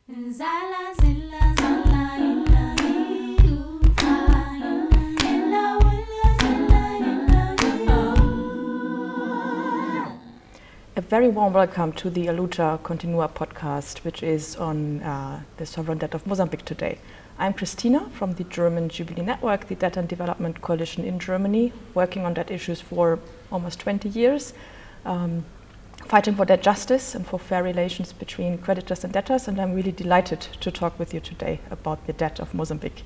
A very warm welcome to the Luta Continua podcast, which is on the sovereign debt of Mozambique today. I'm Christina from the German Jubilee Network, the Debt and Development Coalition in Germany, working on debt issues for almost 20 years, fighting for debt justice and for fair relations between creditors and debtors, and I'm really delighted to talk with you today about the debt of Mozambique.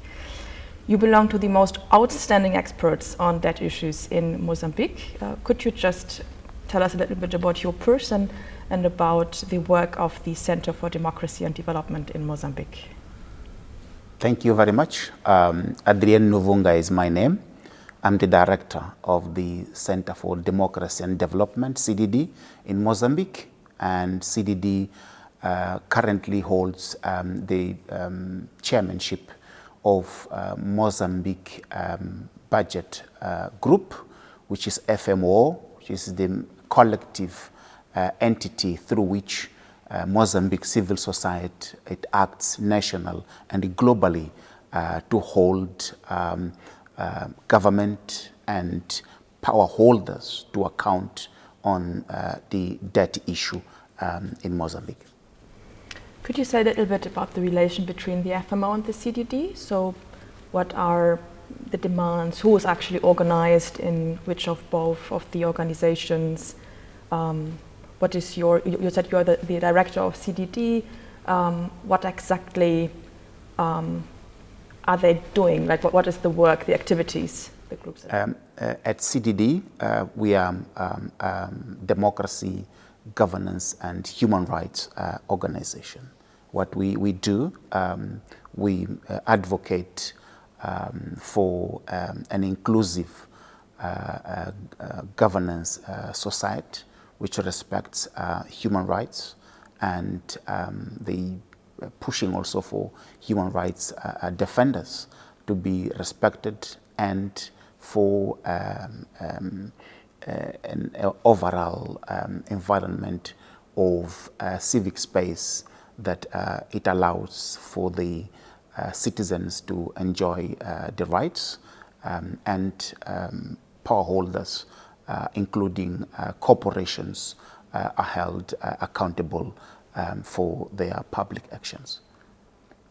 You belong to the most outstanding experts on debt issues in Mozambique. Could you just tell us a little bit about your person and about the work of the Centro Para Democracia and Development in Mozambique? Thank you very much. Adriano Nuvunga is my name. I'm the director of the Centro Para Democracia and Development, CDD, in Mozambique. And CDD currently holds the chairmanship of Mozambique Budget Group, which is FMO, which is the collective entity through which Mozambique civil society, it acts national and globally to hold government and power holders to account on the debt issue in Mozambique. Could you say a little bit about the relation between the FMO and the CDD? So what are the demands, who is actually organized in which of both of the organizations? What is you said you're the director of CDD. What exactly are they doing? Like what is the work, the activities the groups are? At CDD, we are democracy, governance and human rights organization. What we do, we advocate for an inclusive governance society which respects human rights, and the pushing also for human rights defenders to be respected, and for an overall environment of civic space that it allows for the citizens to enjoy the rights and power holders, including corporations, are held accountable for their public actions.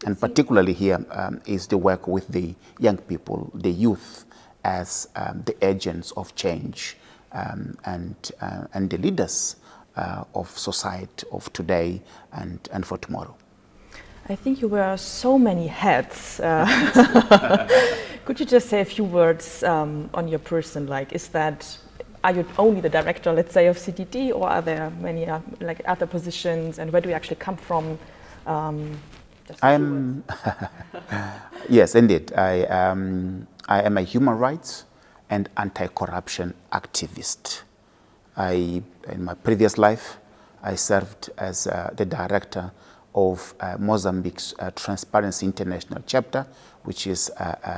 And particularly here is the work with the young people, the youth, as the agents of change and the leaders of society of today and for tomorrow. I think you wear so many hats. Could you just say a few words on your person? Like, are you only the director, let's say, of CDD, or are there many like other positions? And where do you actually come from? Yes, indeed. I am a human rights and anti-corruption activist. In my previous life, I served as the director of Mozambique's Transparency International chapter, which is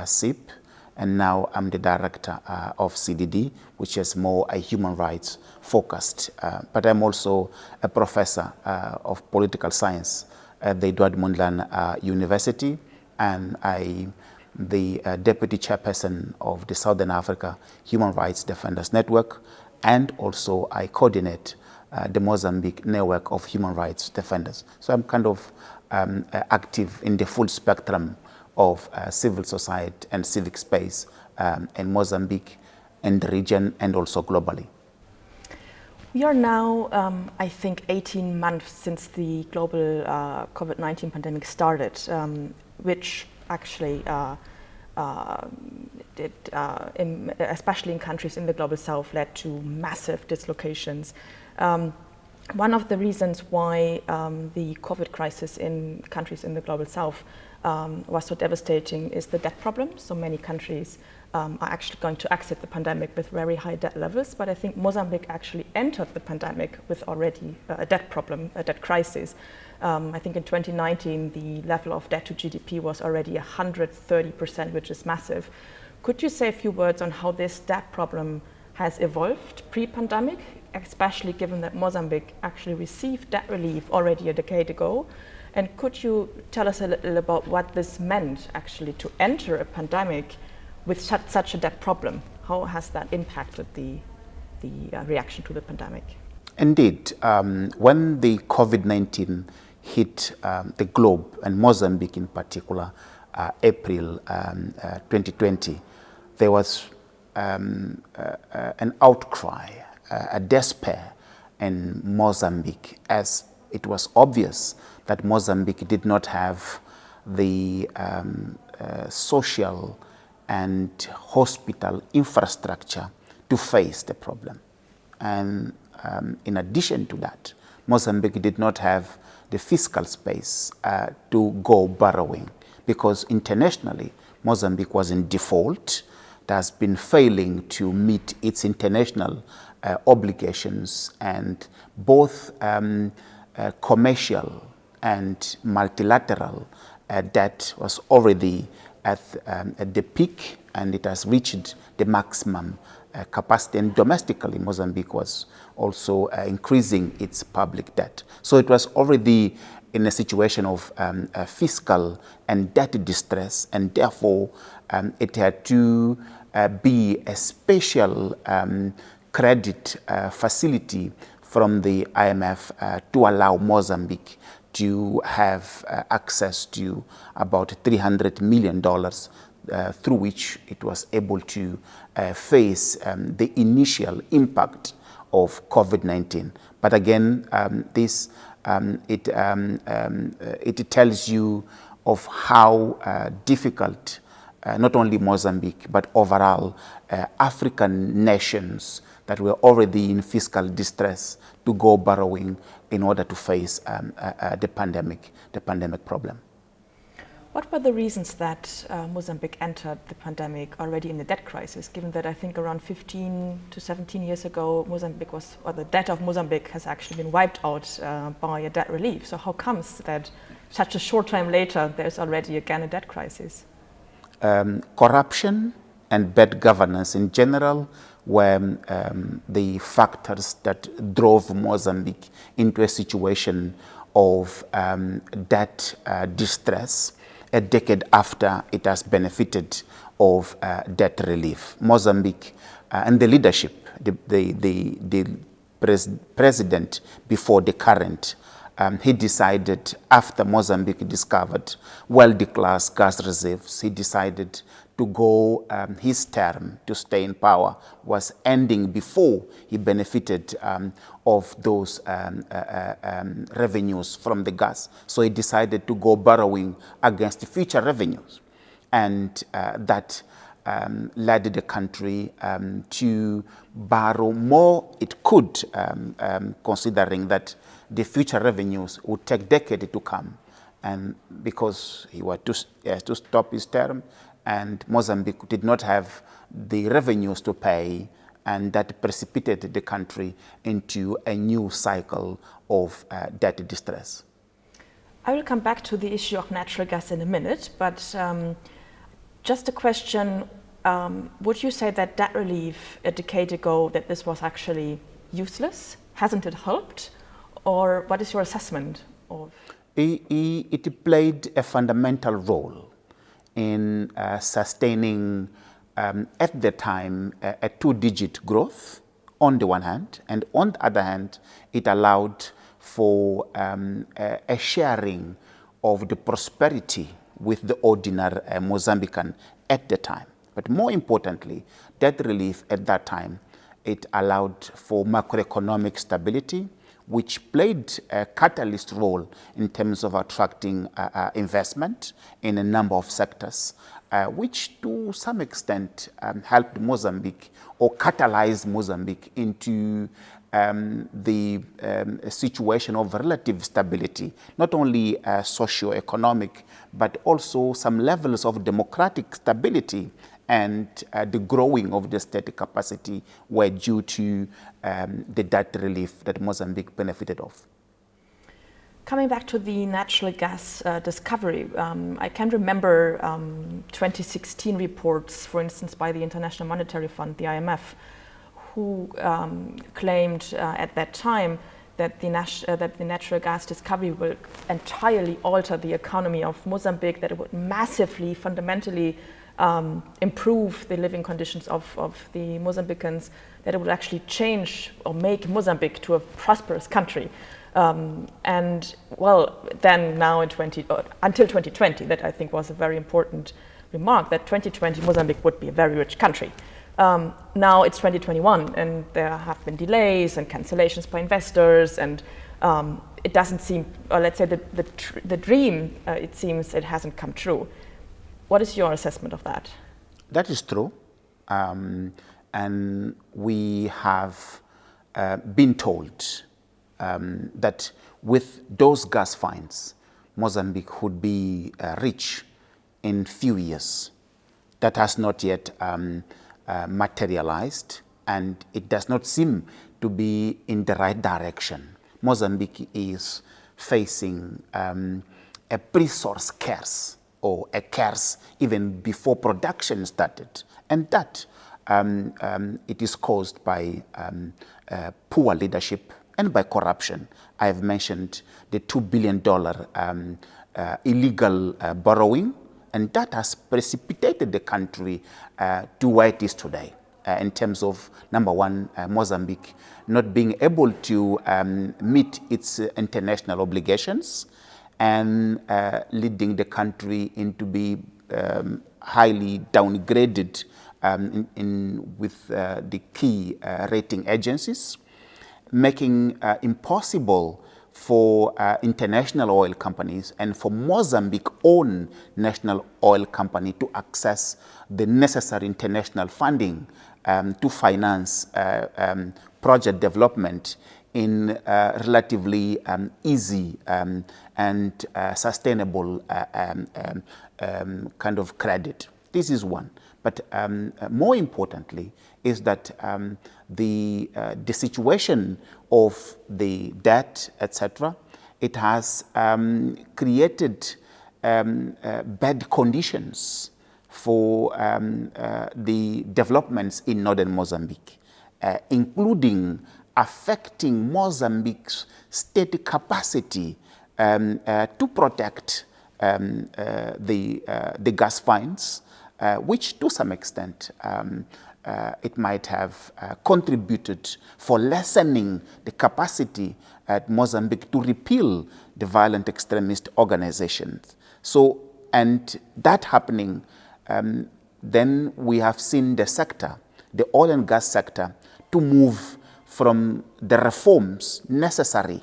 SIP, and now I'm the director of CDD, which is more a human rights focused. But I'm also a professor of political science at the Edward Mondlane University, and the deputy chairperson of the Southern Africa Human Rights Defenders Network, and also I coordinate the Mozambique network of human rights defenders. So I'm kind of active in the full spectrum of civil society and civic space in Mozambique, in the region, and also globally. We are now, I think, 18 months since the global COVID-19 pandemic started, which actually especially in countries in the global south, led to massive dislocations. One of the reasons why the COVID crisis in countries in the global south was so devastating is the debt problem. So many countries are actually going to exit the pandemic with very high debt levels, but I think Mozambique actually entered the pandemic with already a debt problem, a debt crisis. I think in 2019, the level of debt to GDP was already 130%, which is massive. Could you say a few words on how this debt problem has evolved pre-pandemic, especially given that Mozambique actually received debt relief already a decade ago, And could you tell us a little about what this meant actually to enter a pandemic with such a debt problem? How has that impacted the reaction to the pandemic? Indeed, when the COVID-19 hit the globe, and Mozambique in particular, April 2020, there was an outcry, a despair in Mozambique, as it was obvious that Mozambique did not have the social and hospital infrastructure to face the problem. And in addition to that, Mozambique did not have the fiscal space to go borrowing, because internationally, Mozambique was in default. It has been failing to meet its international obligations, and both commercial and multilateral debt was already at the peak, and it has reached the maximum capacity. And domestically, Mozambique was also increasing its public debt. So it was already in a situation of fiscal and debt distress, and therefore it had to be a special credit facility from the IMF to allow Mozambique to have access to about $300 million through which it was able to face the initial impact of COVID-19. But again, it tells you of how difficult not only Mozambique, but overall African nations that were already in fiscal distress to go borrowing in order to face the pandemic problem. What were the reasons that Mozambique entered the pandemic already in a debt crisis, given that I think around 15 to 17 years ago, the debt of Mozambique has actually been wiped out by a debt relief? So how comes that such a short time later, there's already again a debt crisis? Corruption and bad governance in general were the factors that drove Mozambique into a situation of debt distress a decade after it has benefited of debt relief. Mozambique and the leadership, the president before the current, he decided, after Mozambique discovered well-declared gas reserves, he decided to go, his term to stay in power was ending before he benefited of those revenues from the gas. So he decided to go borrowing against future revenues. And that led the country to borrow more it could, considering that the future revenues would take decades to come. And because he was to stop his term, and Mozambique did not have the revenues to pay, and that precipitated the country into a new cycle of debt distress. I will come back to the issue of natural gas in a minute, but just a question, would you say that debt relief a decade ago, that this was actually useless? Hasn't it helped? Or what is your assessment of? It played a fundamental role in sustaining, at the time, a two-digit growth on the one hand, and on the other hand, it allowed for a sharing of the prosperity with the ordinary Mozambican at the time. But more importantly, debt relief at that time, it allowed for macroeconomic stability, which played a catalyst role in terms of attracting investment in a number of sectors, which to some extent helped Mozambique or catalyzed Mozambique into the situation of relative stability, not only socio-economic, but also some levels of democratic stability, and the growing of the state capacity were due to the debt relief that Mozambique benefited of. Coming back to the natural gas discovery, I can remember 2016 reports, for instance, by the International Monetary Fund, the IMF, who claimed at that time that the natural gas discovery will entirely alter the economy of Mozambique, that it would massively, fundamentally improve the living conditions of the Mozambicans, that it would actually change or make Mozambique to a prosperous country. And well, then now until 2020, that I think was a very important remark, that 2020 Mozambique would be a very rich country. Now it's 2021 and there have been delays and cancellations by investors, and it doesn't seem, or let's say the dream, it seems it hasn't come true. What is your assessment of that? That is true. And we have been told that with those gas finds, Mozambique would be rich in few years. That has not yet materialized, and it does not seem to be in the right direction. Mozambique is facing a resource curse, or a curse even before production started, and that it is caused by poor leadership and by corruption. I have mentioned the $2 billion illegal borrowing, and that has precipitated the country to where it is today in terms of, number one, Mozambique not being able to meet its international obligations, and leading the country into be highly downgraded with the key rating agencies, making impossible for international oil companies and for Mozambique own national oil company to access the necessary international funding to finance project development in relatively easy and sustainable kind of credit. This is one. But more importantly is that the situation of the debt, etc., it has created bad conditions for the developments in northern Mozambique, including affecting Mozambique's state capacity to protect the gas finds, which to some extent it might have contributed for lessening the capacity at Mozambique to repel the violent extremist organizations. So, and that happening, then we have seen the sector, the oil and gas sector, to move from the reforms necessary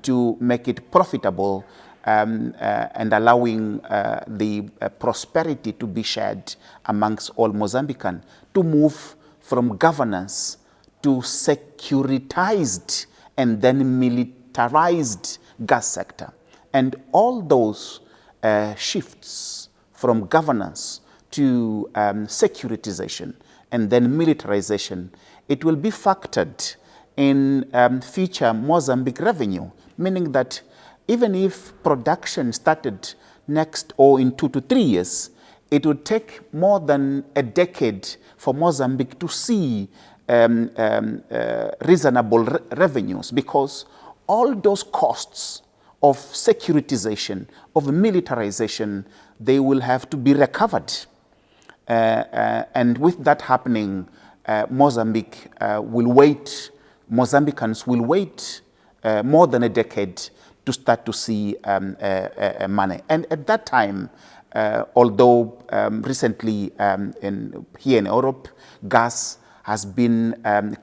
to make it profitable and allowing the prosperity to be shared amongst all Mozambicans, to move from governance to securitized and then militarized gas sector. And all those shifts from governance to securitization and then militarization, it will be factored in future Mozambique revenue, meaning that even if production started next or in 2 to 3 years, it would take more than a decade for Mozambique to see reasonable revenues, because all those costs of securitization, of militarization, they will have to be recovered. And with that happening, Mozambicans will wait more than a decade to start to see money. And at that time, although recently here in Europe, gas has been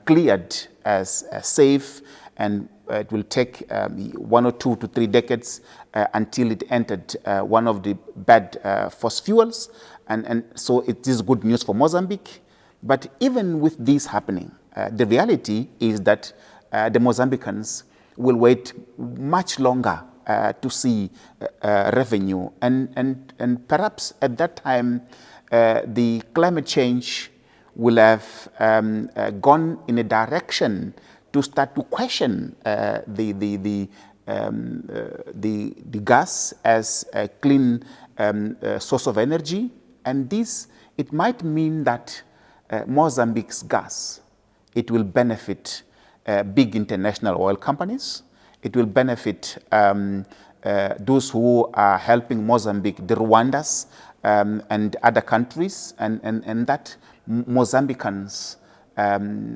cleared as safe, and it will take 1 or 2 to 3 decades until it entered one of the bad fossil fuels. And so it is good news for Mozambique. But even with this happening, the reality is that the Mozambicans will wait much longer to see revenue. And perhaps at that time, the climate change will have gone in a direction to start to question the gas as a clean source of energy. And this, it might mean that Mozambique's gas, it will benefit big international oil companies. It will benefit those who are helping Mozambique, the Rwandas, and other countries, and that Mozambicans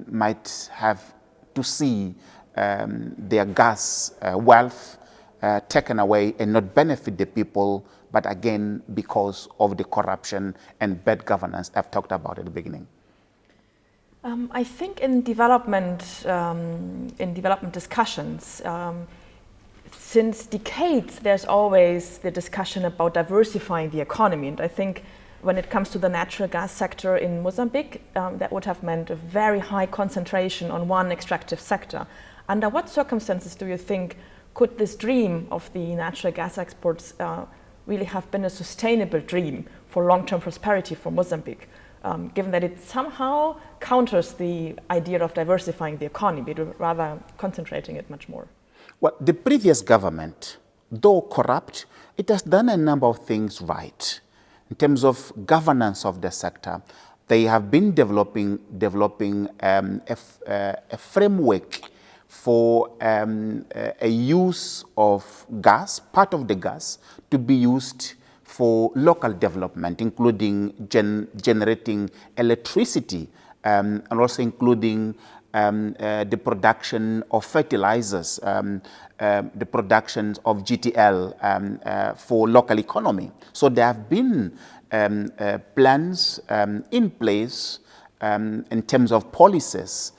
might have to see their gas wealth taken away and not benefit the people, but again, because of the corruption and bad governance I've talked about at the beginning. I think in development discussions, since decades, there's always the discussion about diversifying the economy. And I think when it comes to the natural gas sector in Mozambique, that would have meant a very high concentration on one extractive sector. Under what circumstances do you think could this dream of the natural gas exports really have been a sustainable dream for long-term prosperity for Mozambique, given that it somehow counters the idea of diversifying the economy, but rather concentrating it much more? Well, the previous government, though corrupt, it has done a number of things right. In terms of governance of the sector, they have been developing a framework for a use of gas, part of the gas, to be used for local development, including generating electricity, and also including the production of fertilizers, the production of GTL for local economy. So there have been plans in place in terms of policies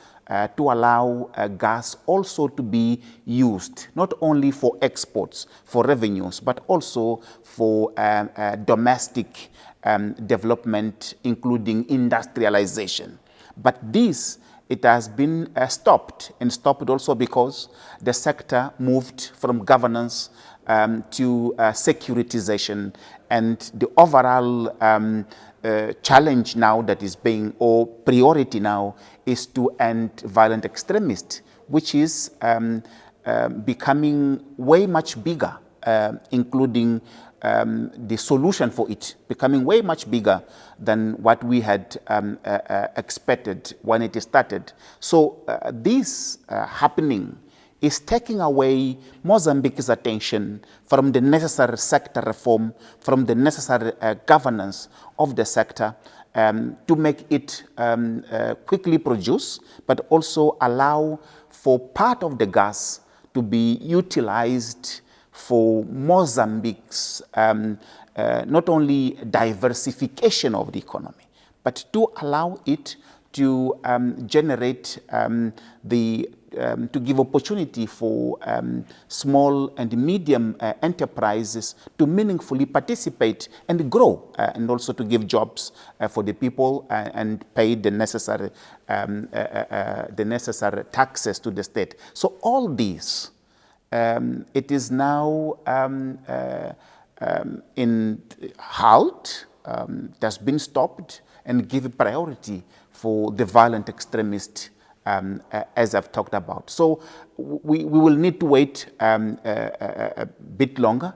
to allow gas also to be used, not only for exports, for revenues, but also for domestic development, including industrialization. But this, it has been stopped, and stopped also because the sector moved from governance to securitization, and the overall challenge now that is being, or priority now, is to end violent extremists, which is becoming way much bigger, including the solution for it becoming way much bigger than what we had expected when it started. So this happening is taking away Mozambique's attention from the necessary sector reform, from the necessary governance of the sector, to make it quickly produce, but also allow for part of the gas to be utilized for Mozambique's not only diversification of the economy, but to allow it to generate to give opportunity for small and medium enterprises to meaningfully participate and grow, and also to give jobs for the people and pay the necessary taxes to the state. So all these, it is now in halt, it has been stopped, and give priority for the violent extremists, as I've talked about. So we will need to wait a bit longer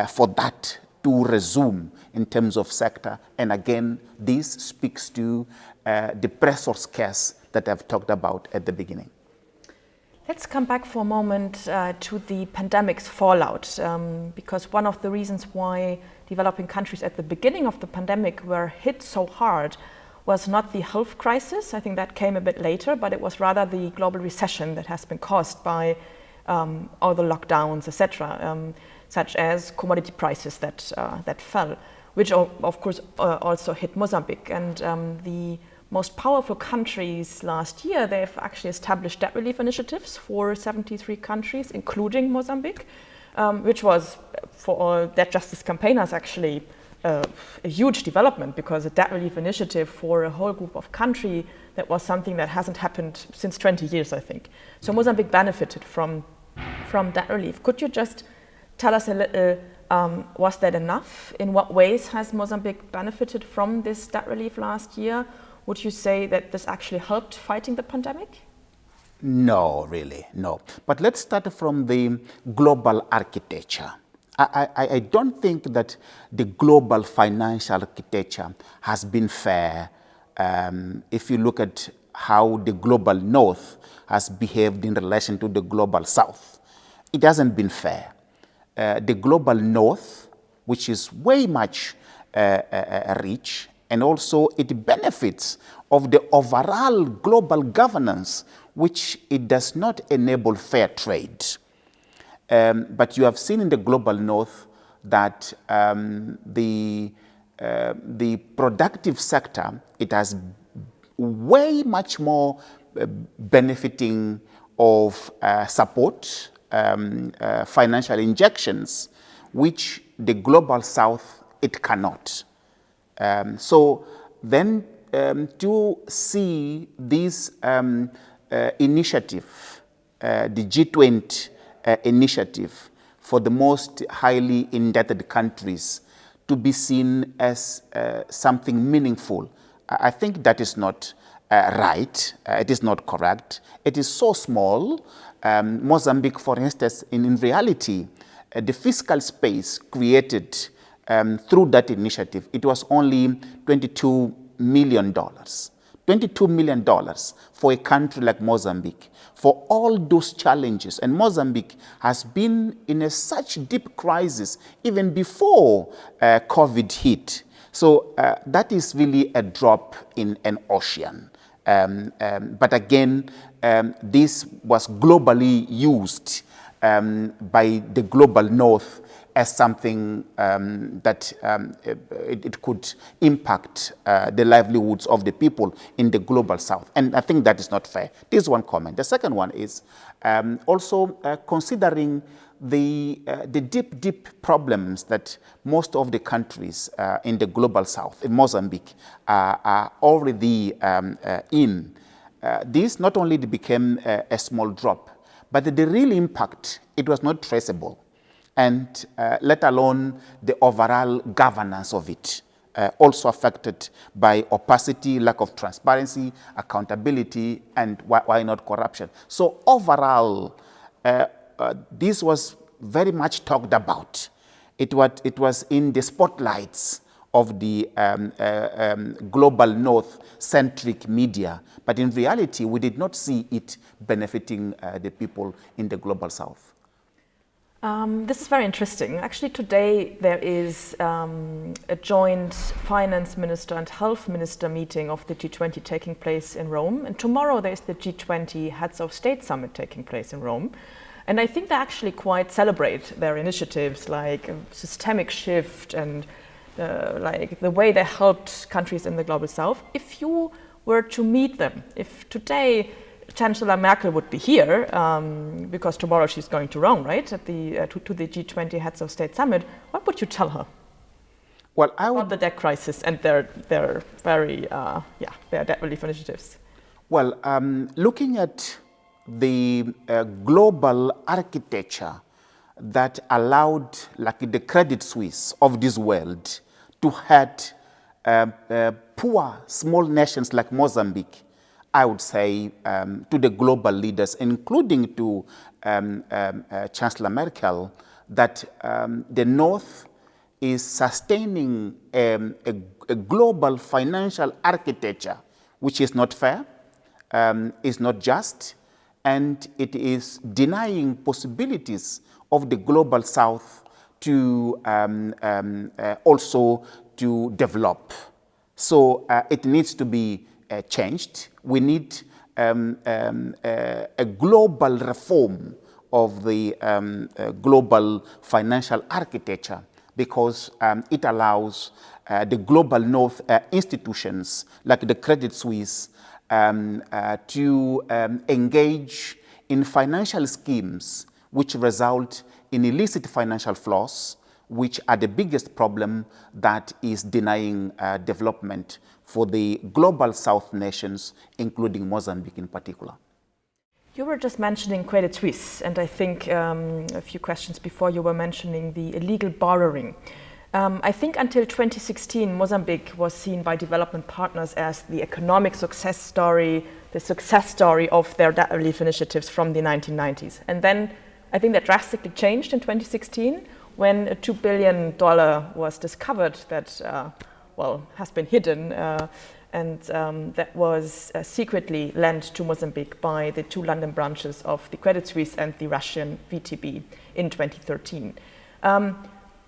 for that to resume in terms of sector. And again, this speaks to the pressure scarce that I've talked about at the beginning. Let's come back for a moment to the pandemic's fallout, because one of the reasons why developing countries at the beginning of the pandemic were hit so hard was not the health crisis. I think that came a bit later, but it was rather the global recession that has been caused by all the lockdowns, etc., such as commodity prices that fell, which of course also hit Mozambique. And the most powerful countries last year, they've actually established debt relief initiatives for 73 countries, including Mozambique, which was, for all debt justice campaigners, actually a huge development, because a debt relief initiative for a whole group of country, that was something that hasn't happened since 20 years, I think. So Mozambique benefited from debt relief. Could you just tell us a little, was that enough? In what ways has Mozambique benefited from this debt relief last year? Would you say that this actually helped fighting the pandemic? No, really, no. But let's start from the global architecture. I don't think that the global financial architecture has been fair if you look at how the global North has behaved in relation to the global South. It hasn't been fair. The global North, which is way much rich, and also it benefits of the overall global governance, which it does not enable fair trade. But you have seen in the global North that the productive sector, it has way much more benefiting of support, financial injections, which the global South, it cannot. So then to see this initiative, the G20 initiative for the most highly indebted countries to be seen as something meaningful, I think that is not right. It is not correct. It is so small. Mozambique, for instance, in reality, the fiscal space created through that initiative, it was only $22 million. $22 million for a country like Mozambique, for all those challenges. And Mozambique has been in such deep crisis even before COVID hit. So that is really a drop in an ocean. But again, this was globally used by the global North as something that it could impact the livelihoods of the people in the global South. And I think that is not fair. This is one comment. The second one is also considering the deep problems that most of the countries in the global South, in Mozambique, are already in. This not only became a small drop, but the real impact, it was not traceable. And let alone the overall governance of it, also affected by opacity, lack of transparency, accountability, and why not corruption. So overall, this was very much talked about. It was in the spotlights of the global North-centric media, but in reality, we did not see it benefiting the people in the global South. This is very interesting. Actually, today there is a joint finance minister and health minister meeting of the G20 taking place in Rome. And tomorrow there is the G20 Heads of State Summit taking place in Rome. And I think they actually quite celebrate their initiatives like a systemic shift and like the way they helped countries in the global South. If you were to meet them, if today Chancellor Merkel would be here, because tomorrow she's going to Rome, right, at the to the G20 Heads of State Summit, what would you tell her? Well, I would... about the debt crisis and their very, their debt relief initiatives. Well, looking at the global architecture that allowed, like the Credit Suisse of this world, to head poor, small nations like Mozambique, I would say to the global leaders, including to Chancellor Merkel, that the North is sustaining a global financial architecture which is not fair, is not just, and it is denying possibilities of the global South to also to develop. So it needs to be changed. We need a global reform of the global financial architecture, because it allows the global North institutions like the Credit Suisse to engage in financial schemes which result in illicit financial flows, which are the biggest problem that is denying development for the global South nations, including Mozambique in particular. You were just mentioning Credit Suisse, and I think a few questions before you were mentioning the illegal borrowing. I think until 2016, Mozambique was seen by development partners as the economic success story, the success story of their debt relief initiatives from the 1990s. And then I think that drastically changed in 2016 when a $2 billion was discovered that, has been hidden and that was secretly lent to Mozambique by the 2 London branches of the Credit Suisse and the Russian VTB in 2013.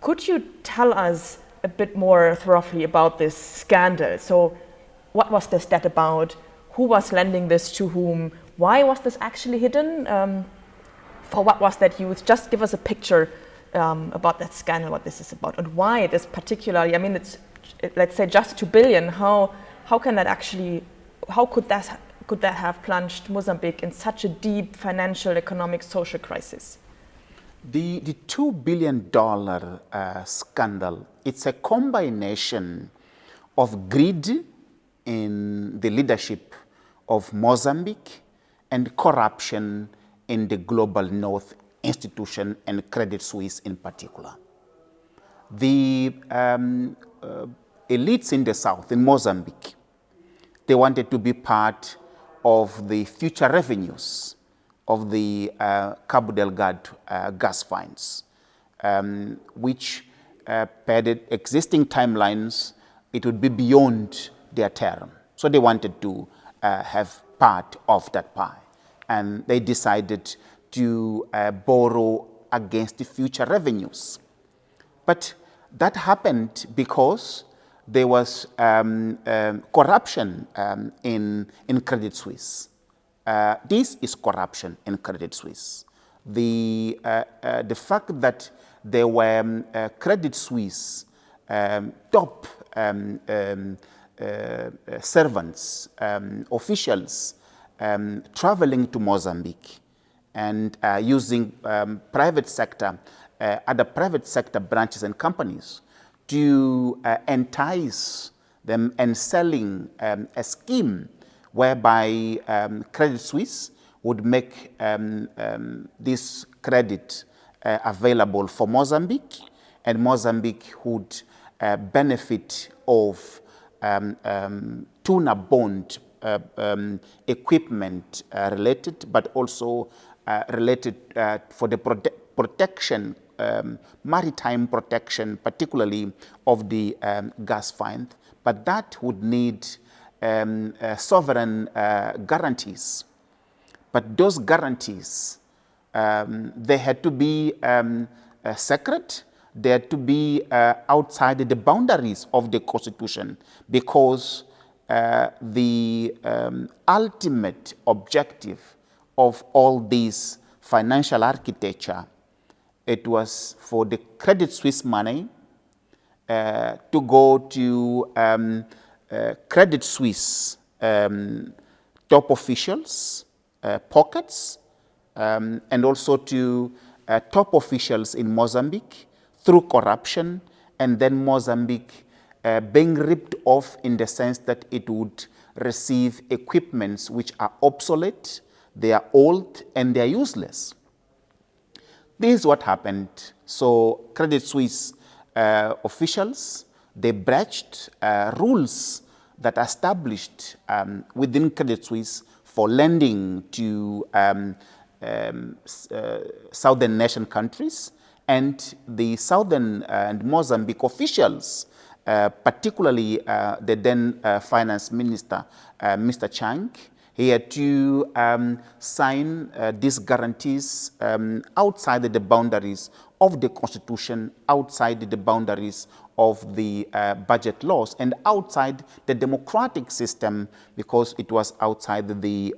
Could you tell us a bit more thoroughly about this scandal? So what was this debt about? Who was lending this to whom? Why was this actually hidden? For what was that used? Just give us a picture about that scandal, what this is about, and why this particularly, I mean, let's say just 2 billion, how can that actually, how could that have plunged Mozambique in such a deep financial, economic, social crisis? The $2 billion scandal, it's a combination of greed in the leadership of Mozambique and corruption in the Global North institution and Credit Suisse in particular. The elites in the south, in Mozambique, they wanted to be part of the future revenues of the Cabo Delgado gas finds, which per the existing timelines, it would be beyond their term. So they wanted to have part of that pie. And they decided to borrow against the future revenues. But that happened because there was corruption in Credit Suisse. This is corruption in Credit Suisse. The fact that there were Credit Suisse top servants, officials traveling to Mozambique and using private sector, other private sector branches and companies to entice them and selling a scheme whereby Credit Suisse would make this credit available for Mozambique, and Mozambique would benefit of tuna bond equipment related, but also related for the protection, maritime protection, particularly of the gas find. But that would need sovereign guarantees. But those guarantees, they had to be secret. They had to be outside the boundaries of the Constitution, because the ultimate objective of all this financial architecture, it was for the Credit Suisse money to go to Credit Suisse top officials' pockets, and also to top officials in Mozambique through corruption, and then Mozambique being ripped off in the sense that it would receive equipments which are obsolete, they are old, and they are useless. This is what happened. So Credit Suisse officials, they breached rules that are established within Credit Suisse for lending to southern nation countries, and the southern and Mozambique officials, particularly the then finance minister, Mr. Chang, he had to sign these guarantees outside the boundaries of the Constitution, outside the boundaries of the budget laws, and outside the democratic system, because it was outside the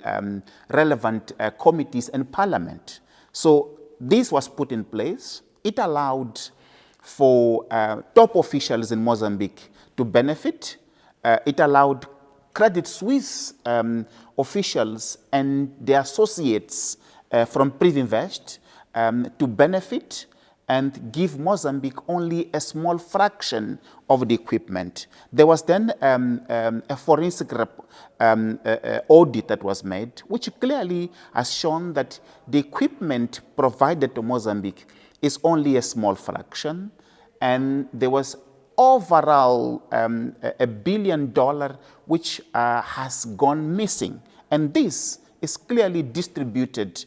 relevant committees and parliament. So this was put in place. It allowed for top officials in Mozambique to benefit. It allowed Credit Suisse officials and their associates from Privinvest to benefit and give Mozambique only a small fraction of the equipment. There was then a forensic audit that was made, which clearly has shown that the equipment provided to Mozambique is only a small fraction, and there was overall $1 billion which has gone missing. And this is clearly distributed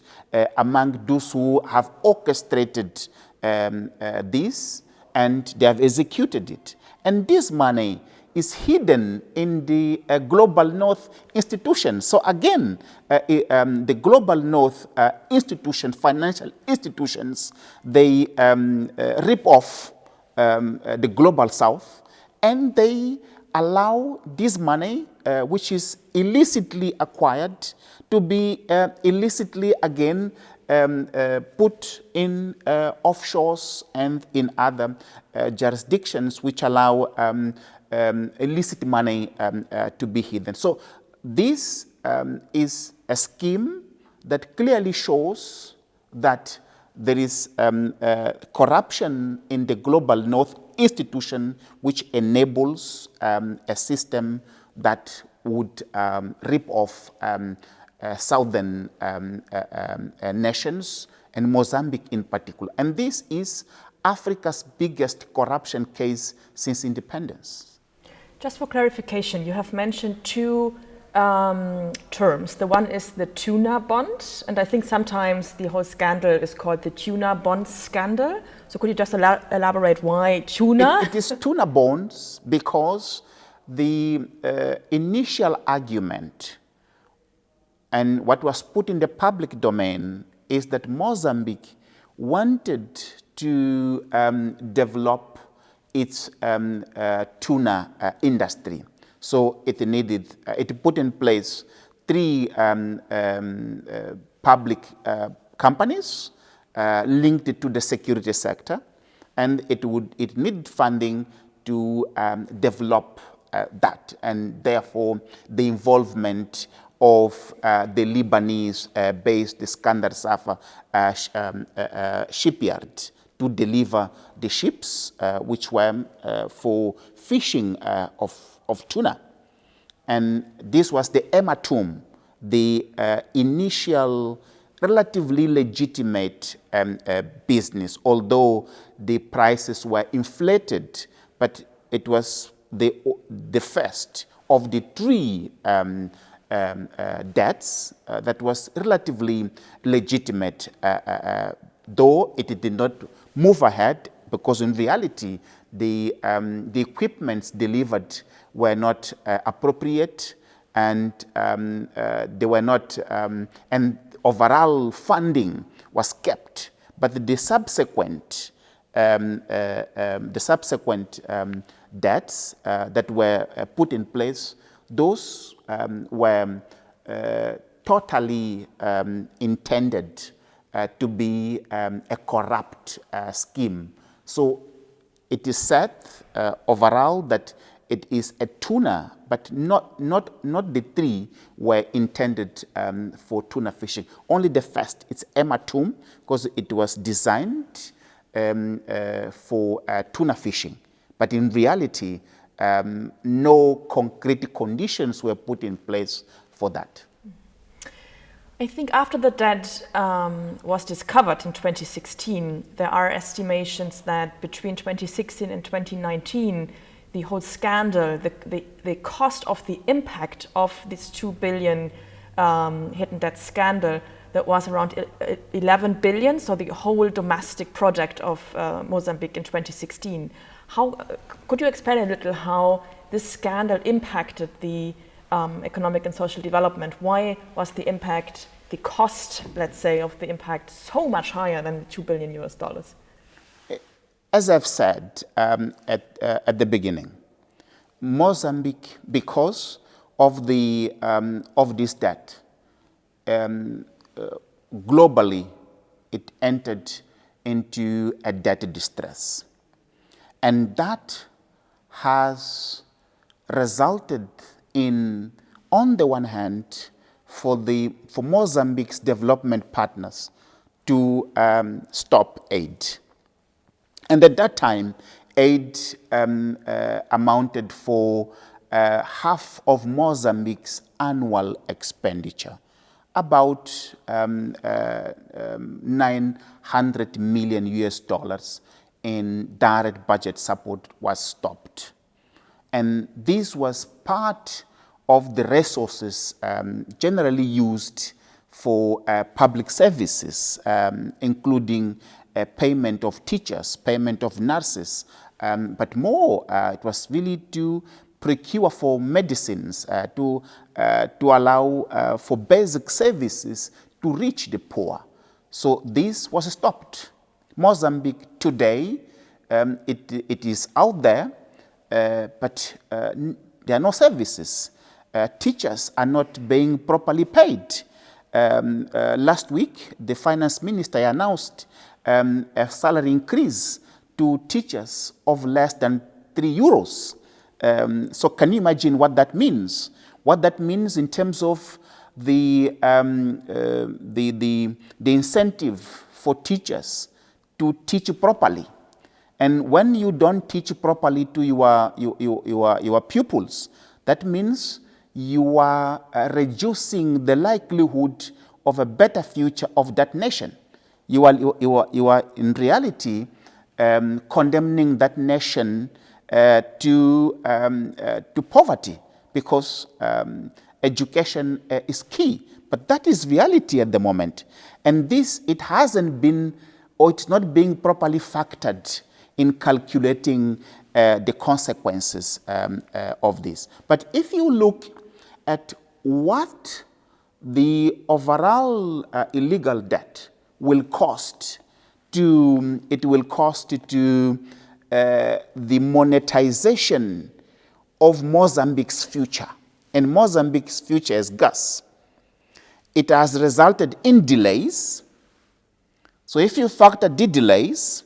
among those who have orchestrated this, and they have executed it. And this money is hidden in the Global North institutions. So again, the Global North financial institutions, they rip off the Global South, and they allow this money, which is illicitly acquired, to be illicitly again put in offshores and in other jurisdictions which allow illicit money to be hidden. So this is a scheme that clearly shows that there is corruption in the Global North institution, which enables a system that would rip off southern nations, and Mozambique in particular. And this is Africa's biggest corruption case since independence. Just for clarification, you have mentioned two terms. The one is the tuna bond, and I think sometimes the whole scandal is called the tuna bond scandal. So could you just elaborate why tuna? It is tuna bonds because the initial argument and what was put in the public domain is that Mozambique wanted to develop its tuna industry. So it put in place 3 public companies linked to the security sector, and it needed funding to develop that, and therefore the involvement of the Lebanese-based Iskandar Safa shipyard to deliver the ships, which were for fishing of tuna. And this was the ematum, the initial relatively legitimate business, although the prices were inflated, but it was the first of the 3 debts that was relatively legitimate, though it did not move ahead because in reality the equipments delivered were not appropriate, and they were not, and overall funding was kept. But the subsequent debts that were put in place, those were totally intended to be a corrupt scheme. So it is said overall that it is a tuna, but not the 3 were intended for tuna fishing. Only the first, it's ematum, because it was designed for tuna fishing. But in reality, no concrete conditions were put in place for that. I think after the debt was discovered in 2016, there are estimations that between 2016 and 2019, the whole scandal, the cost of the impact of this 2 billion hidden debt scandal, that was around 11 billion, so the whole domestic project of Mozambique in 2016. How could you explain a little how this scandal impacted the economic and social development? Why was the impact, the cost, let's say, of the impact so much higher than $2 billion? As I've said at the beginning, Mozambique, because of this debt, globally, it entered into a debt distress. And that has resulted in, on the one hand, for Mozambique's development partners to stop aid. And at that time, aid amounted for half of Mozambique's annual expenditure. About 900 million US dollars in direct budget support was stopped. And this was part of the resources generally used for public services, including payment of teachers, payment of nurses, but more, it was really to procure for medicines, to allow for basic services to reach the poor. So this was stopped. Mozambique today, it is out there, but there are no services. Teachers are not being properly paid. Last week, the finance minister announced a salary increase to teachers of less than €3. So can you imagine what that means? What that means in terms of the incentive for teachers to teach properly. And when you don't teach properly to your pupils, that means you are reducing the likelihood of a better future of that nation. You are in reality condemning that nation to poverty, because education is key. But that is reality at the moment. And this, it hasn't been, or it's not being properly factored in calculating the consequences of this. But if you look at what the overall illegal debt will cost to, the monetization of Mozambique's future, and Mozambique's future is gas. It has resulted in delays. So if you factor the delays,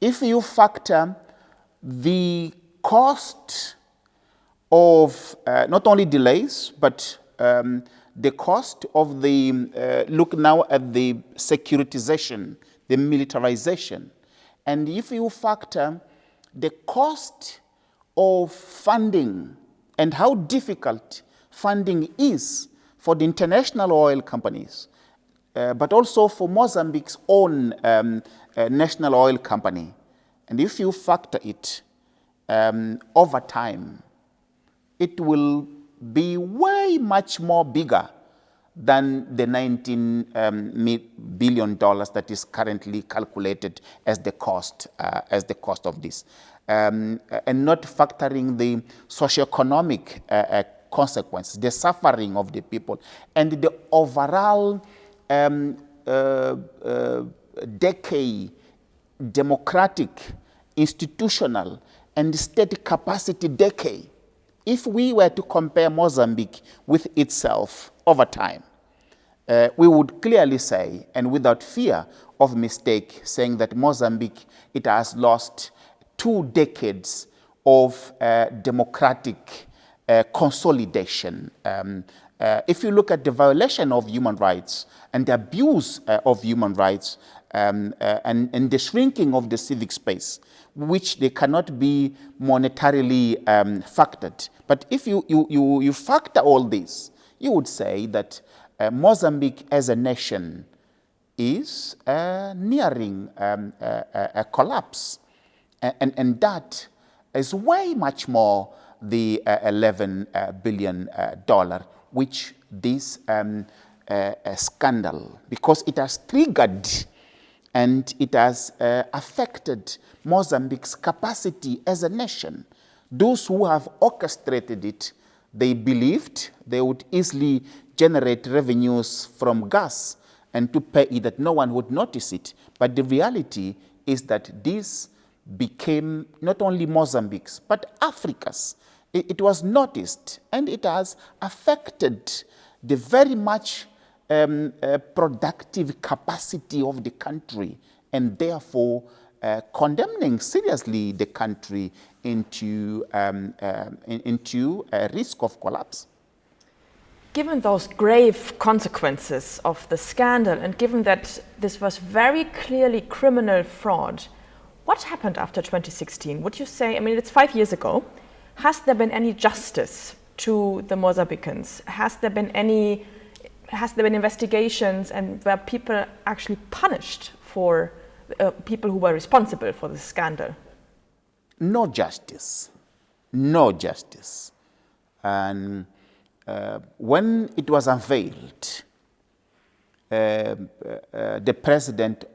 if you factor the cost of not only delays, but the cost of the, look now at the securitization, the militarization, and if you factor the cost of funding and how difficult funding is for the international oil companies, but also for Mozambique's own national oil company. And if you factor it over time, it will be way much more bigger than the $19 billion that is currently calculated as the cost of this, and not factoring the socioeconomic consequences, the suffering of the people, and the overall decay, democratic, institutional, and state capacity decay. If we were to compare Mozambique with itself over time, we would clearly say, and without fear of mistake, saying that Mozambique, it has lost 2 decades of democratic consolidation. If you look at the violation of human rights and the abuse of human rights, and the shrinking of the civic space, which they cannot be monetarily factored. But if you factor all this, you would say that Mozambique as a nation is nearing a collapse. And that is way much more the $11 billion, which this scandal, because it has triggered and it has affected Mozambique's capacity as a nation. Those who have orchestrated it, they believed they would easily generate revenues from gas and to pay it, that no one would notice it. But the reality is that this became not only Mozambique's, but Africa's. It was noticed, and it has affected the very much productive capacity of the country, and therefore condemning seriously the country into a risk of collapse. Given those grave consequences of the scandal, and given that this was very clearly criminal fraud, what happened after 2016? Would you say, I mean, it's 5 years ago, has there been any justice to the Mozambicans? Has there been investigations, and were people actually punished for people who were responsible for the scandal? No justice. No justice. And when it was unveiled, the president,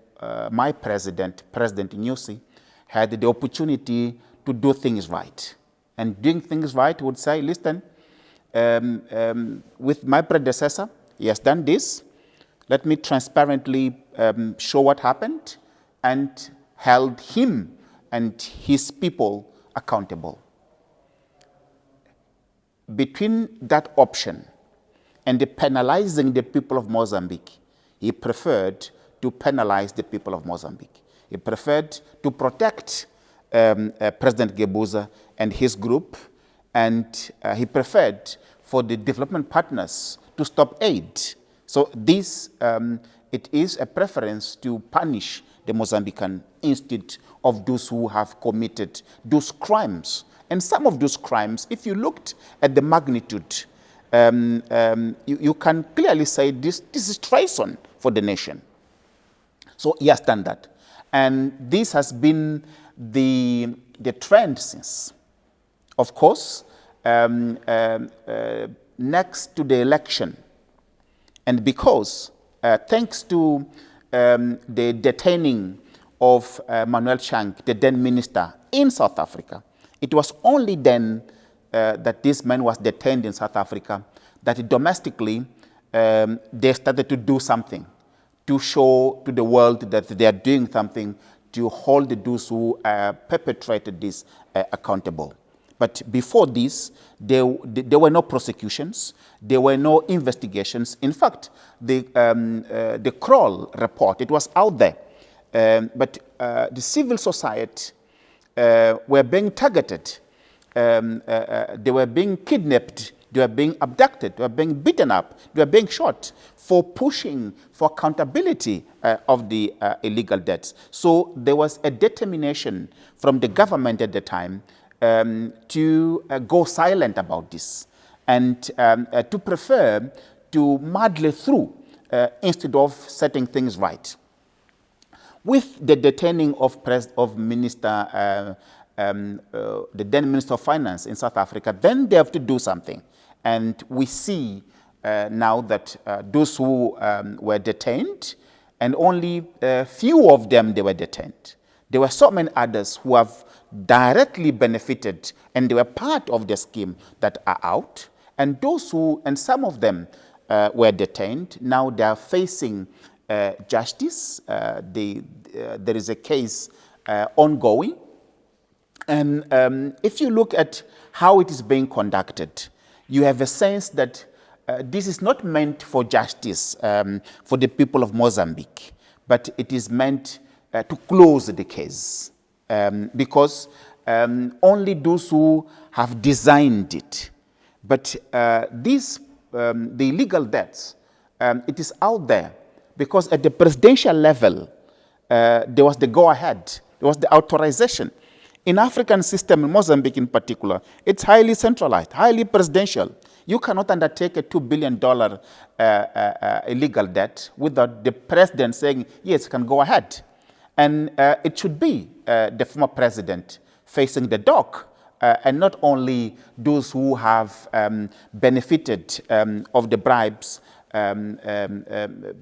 my president, President Nyusi, had the opportunity to do things right. and doing things right would say, listen, with my predecessor, he has done this. Let me transparently show what happened and held him and his people accountable. Between that option and the penalizing the people of Mozambique, he preferred to penalize the people of Mozambique. He preferred to protect President Gebuza and his group, and he preferred for the development partners to stop aid. So this, it is a preference to punish the Mozambican instead of those who have committed those crimes. And some of those crimes, if you looked at the magnitude, you can clearly say this is treason for the nation. So he has done that. And this has been the trend since. Of course, next to the election, and because thanks to the detaining of Manuel Shank, the then minister in South Africa, it was only then that this man was detained in South Africa that domestically they started to do something to show to the world that they are doing something to hold those who perpetrated this accountable. But before this, there were no prosecutions, there were no investigations. In fact, the Kroll report, it was out there, but the civil society were being targeted, they were being kidnapped, they were being abducted, they were being beaten up, they were being shot for pushing for accountability of the illegal debts. So there was a determination from the government at the time to go silent about this and to prefer to muddle through instead of setting things right. With the detaining of Minister, the then Minister of Finance in South Africa, then they have to do something. And we see now that those who were detained, and only a few of them they were detained. There were so many others who have directly benefited and they were part of the scheme that are out. And those who, and some of them were detained, now they are facing justice. There is a case ongoing. And if you look at how it is being conducted, you have a sense that this is not meant for justice for the people of Mozambique, but it is meant to close the case because only those who have designed it. But the illegal debts, it is out there because at the presidential level, there was the go-ahead, there was the authorization. In African system, in Mozambique in particular, it's highly centralized, highly presidential. You cannot undertake a $2 billion illegal debt without the president saying, yes, you can go ahead. And it should be the former president facing the dock, and not only those who have benefited of the bribes.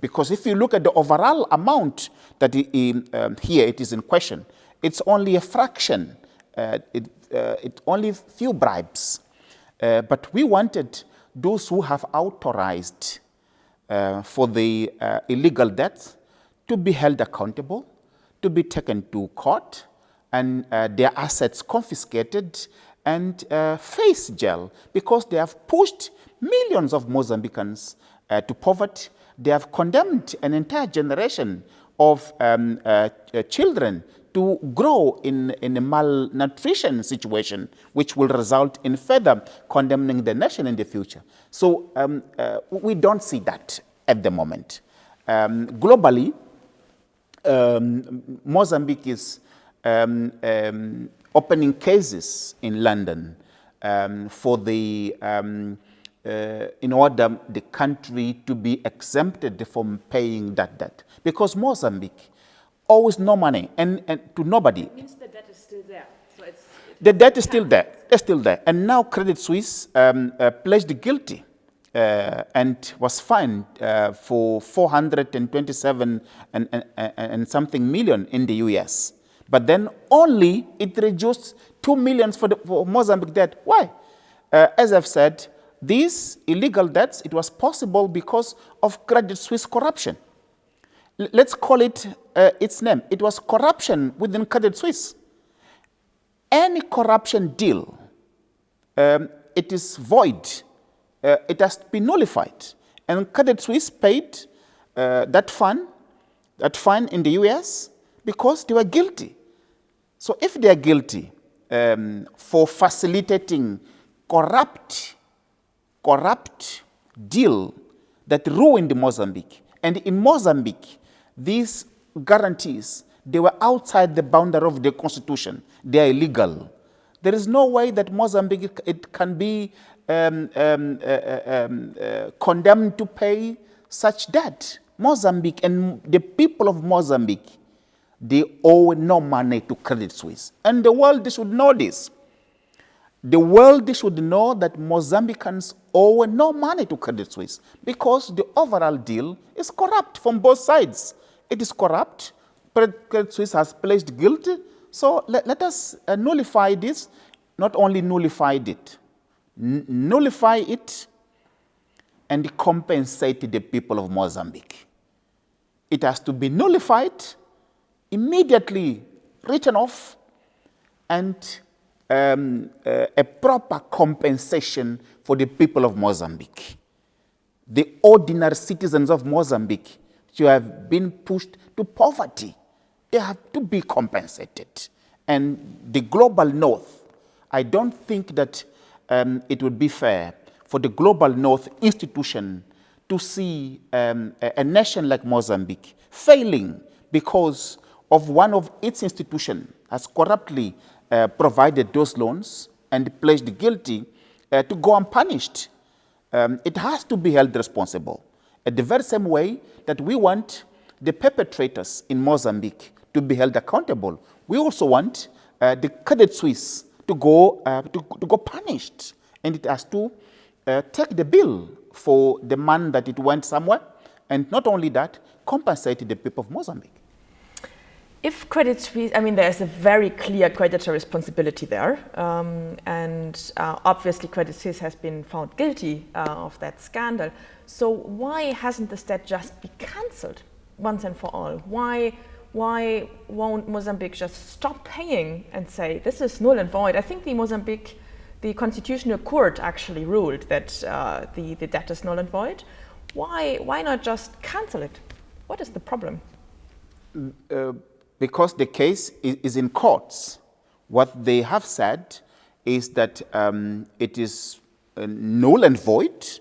Because if you look at the overall amount that here it is in question, it's only a fraction. It's only few bribes. But we wanted those who have authorized for the illegal debts to be held accountable, to be taken to court, and their assets confiscated and face jail because they have pushed millions of Mozambicans to poverty. They have condemned an entire generation of children to grow in a malnutrition situation, which will result in further condemning the nation in the future. So we don't see that at the moment. Globally, Mozambique is opening cases in London for the in order the country to be exempted from paying that debt, because Mozambique owes no money and to nobody. It means the debt is still there. So the debt is still there. It's still there. And now Credit Suisse pledged guilty and was fined for 427 and something million in the US. But then only it reduced 2 million for Mozambique debt. Why? As I've said, these illegal debts, it was possible because of Credit Suisse corruption. Let's call it its name. It was corruption within Credit Suisse. Any corruption deal, it is void. It has been nullified. And Credit Suisse paid that fine in the US because they were guilty. So if they are guilty for facilitating corrupt deal that ruined Mozambique, and in Mozambique, these guarantees, they were outside the boundary of the constitution. They are illegal. There is no way that Mozambique it can be condemned to pay such debt. Mozambique and the people of Mozambique, they owe no money to Credit Suisse. And the world should know this. The world should know that Mozambicans owe no money to Credit Suisse because the overall deal is corrupt from both sides. It is corrupt. Credit Suisse has placed guilt. So let us nullify this, not only nullify it, nullify it and compensate the people of Mozambique. It has to be nullified, immediately written off, and a proper compensation for the people of Mozambique. The ordinary citizens of Mozambique who have been pushed to poverty, they have to be compensated. And the global north, I don't think that it would be fair for the global north institution to see a nation like Mozambique failing because of one of its institutions has corruptly provided those loans and pledged guilty to go unpunished. It has to be held responsible. At the very same way that we want the perpetrators in Mozambique to be held accountable, we also want the Credit Suisse to go punished, and it has to take the bill for the man that it went somewhere, and not only that, compensate the people of Mozambique. If Credit Suisse, I mean, there's a very clear creditor responsibility there, and obviously Credit Suisse has been found guilty of that scandal. So why hasn't this debt just be cancelled once and for all? Why won't Mozambique just stop paying and say this is null and void? I think the Constitutional Court actually ruled that the debt is null and void. Why not just cancel it? What is the problem? Because the case is in courts. What they have said is that it is null and void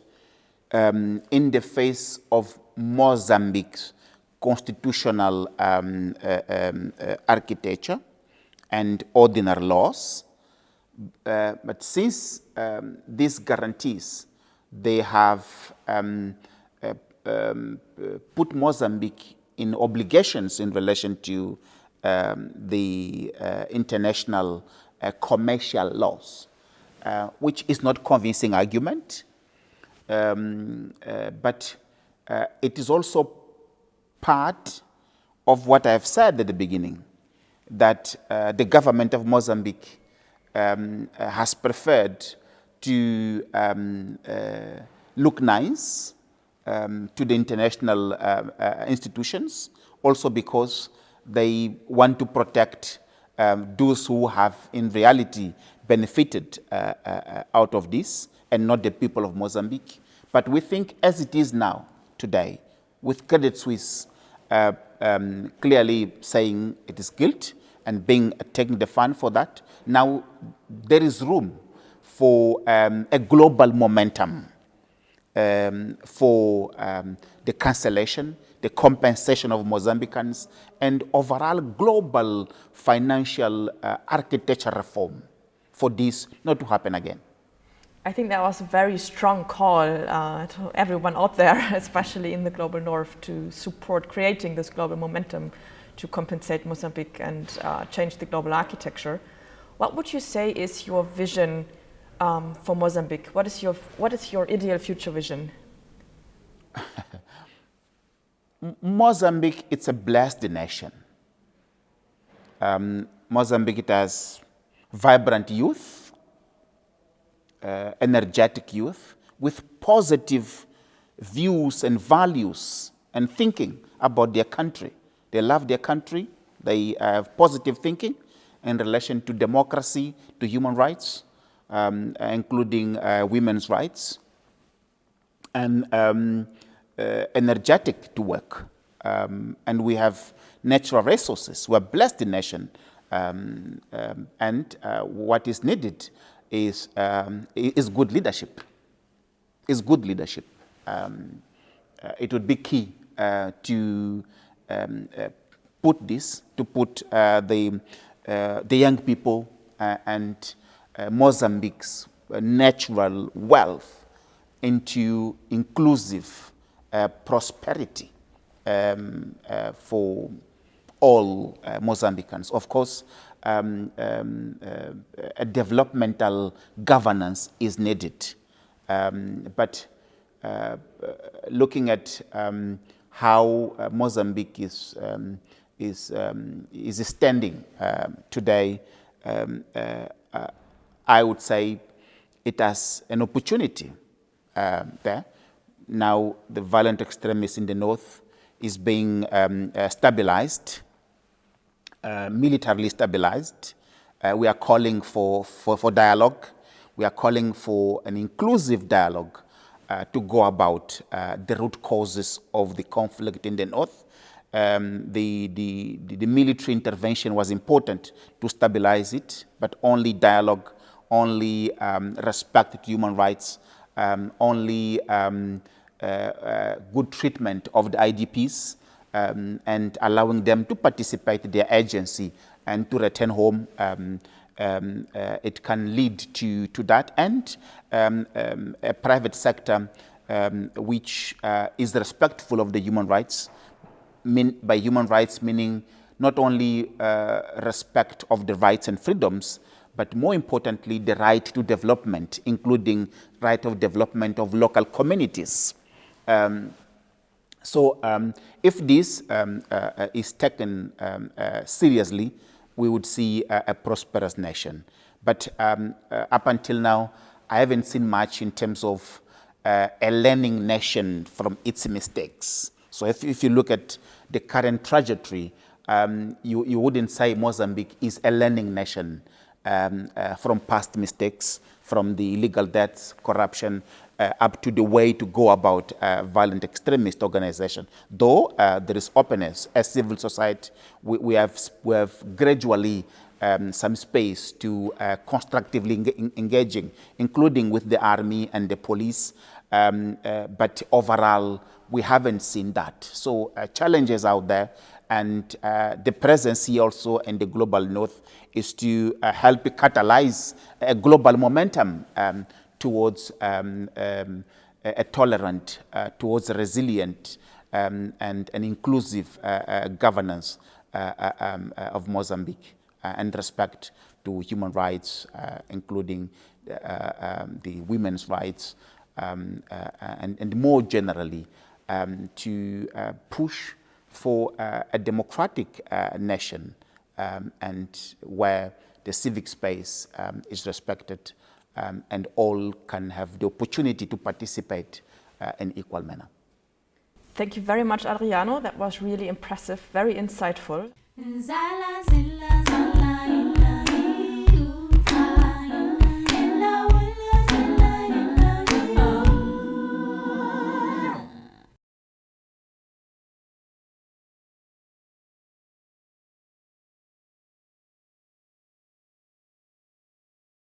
in the face of Mozambique's constitutional architecture and ordinary laws. But since these guarantees, they have put Mozambique in obligations in relation to the international commercial laws, which is not convincing argument, but it is also part of what I have said at the beginning, that the government of Mozambique has preferred to look nice to the international institutions, also because they want to protect those who have in reality benefited out of this and not the people of Mozambique. But we think as it is now, today, with Credit Suisse clearly saying it is guilt and taking the fund for that, now there is room for a global momentum for the cancellation, the compensation of Mozambicans, and overall global financial architecture reform for this not to happen again. I think that was a very strong call to everyone out there, especially in the global north, to support creating this global momentum to compensate Mozambique and change the global architecture. What would you say is your vision for Mozambique? What is your ideal future vision? Mozambique, it's a blessed nation. Mozambique, it has vibrant youth, energetic youth, with positive views and values and thinking about their country. They love their country. They have positive thinking in relation to democracy, to human rights, including women's rights, and energetic to work. And we have natural resources. We're a blessed nation. And what is needed is good leadership. Is good leadership. It would be key to put the young people and Mozambique's natural wealth into inclusive prosperity for all Mozambicans. Of course, a developmental governance is needed. But looking at how Mozambique is standing today, I would say it has an opportunity there. Now the violent extremists in the north is being stabilized, militarily stabilized. We are calling for dialogue. We are calling for an inclusive dialogue to go about the root causes of the conflict in the north. The military intervention was important to stabilize it, but only dialogue, only respect to human rights, only good treatment of the IDPs, and allowing them to participate in their agency and to return home. It can lead to that, and a private sector which is respectful of the human rights. By human rights, meaning not only respect of the rights and freedoms, but more importantly, the right to development, including right of development of local communities. So if this is taken seriously, we would see a prosperous nation. But up until now, I haven't seen much in terms of a learning nation from its mistakes. So if you look at the current trajectory, you wouldn't say Mozambique is a learning nation from past mistakes, from the illegal deaths, corruption, up to the way to go about violent extremist organization. Though there is openness as civil society, we have gradually some space to constructively engaging, including with the army and the police. But overall, we haven't seen that. So challenges out there, and the presence here also in the global north is to help catalyze a global momentum towards a tolerant, towards a resilient and an inclusive governance of Mozambique and respect to human rights, including the women's rights, and more generally to push for a democratic nation and where the civic space is respected and all can have the opportunity to participate in equal manner. Thank you very much, Adriano. That was really impressive, very insightful.